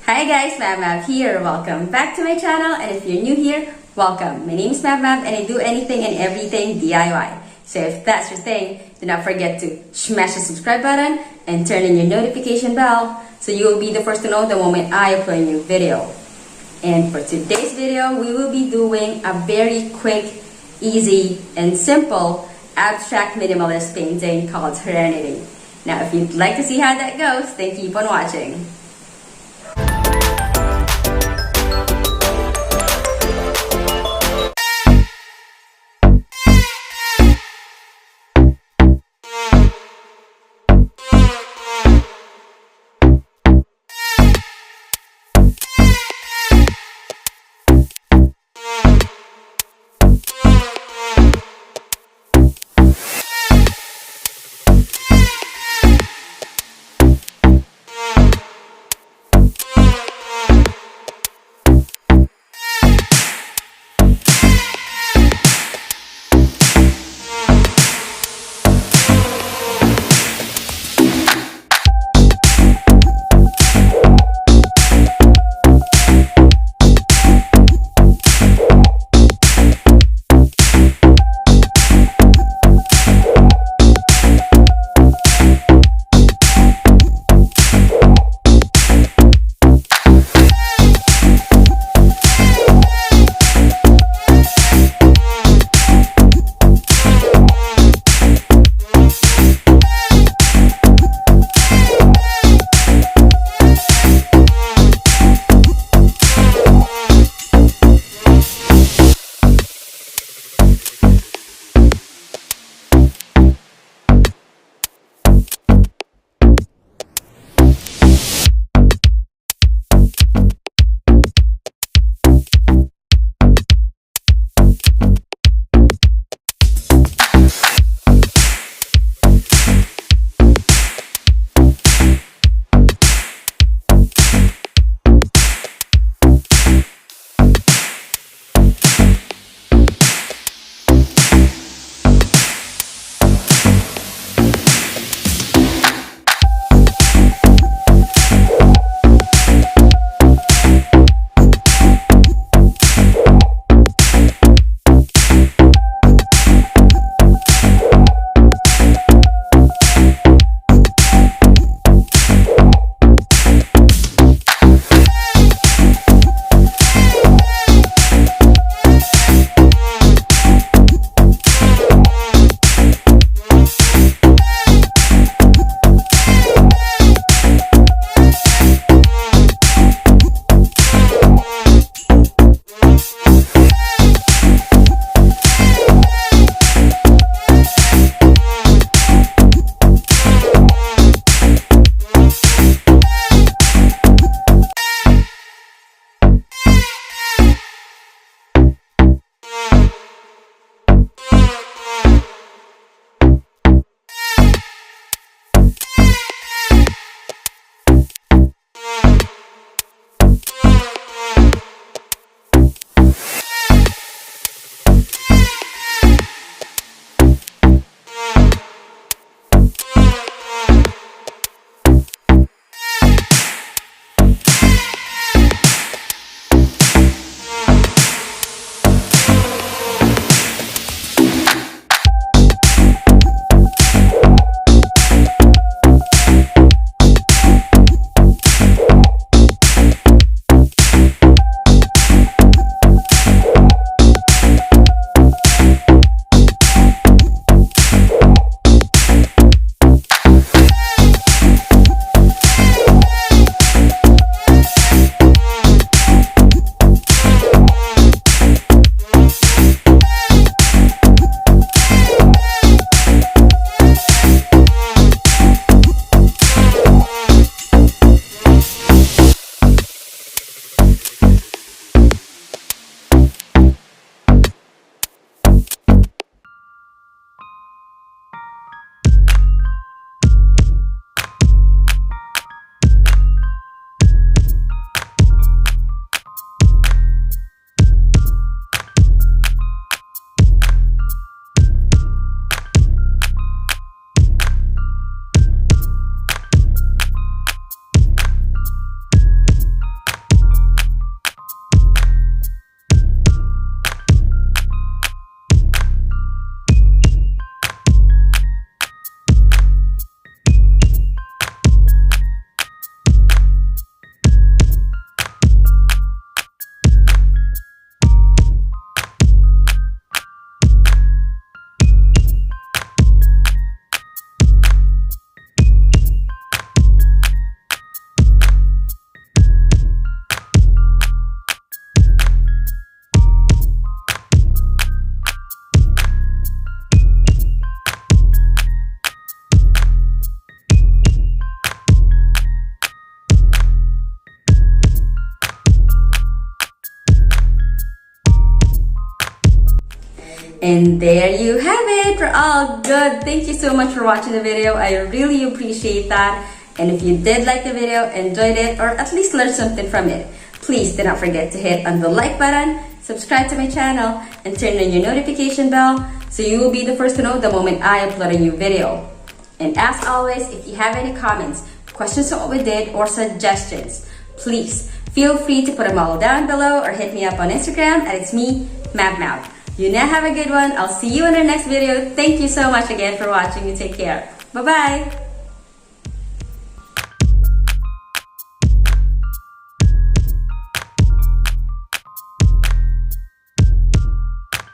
Hi guys, Mab here. Welcome back to my channel, and if you're new here, welcome. My name is Mab and I do anything and everything DIY. So if that's your thing, do not forget to smash the subscribe button and turn on your notification bell so you will be the first to know the moment I upload a new video. And for today's video, we will be doing a very quick, easy, and simple abstract minimalist painting called Serenity. Now if you'd like to see how that goes, then keep on watching. And there you have it. We're all good. Thank you so much for watching the video. I really appreciate that. And if you did like the video, enjoyed it, or at least learned something from it, please do not forget to hit on the like button, subscribe to my channel, and turn on your notification bell so you will be the first to know the moment I upload a new video. And as always, if you have any comments, questions on what we did, or suggestions, please feel free to put them all down below or hit me up on Instagram at it's me, MavMav. You now have a good one. I'll see you in our next video. Thank you so much again for watching. You take care. Bye-bye.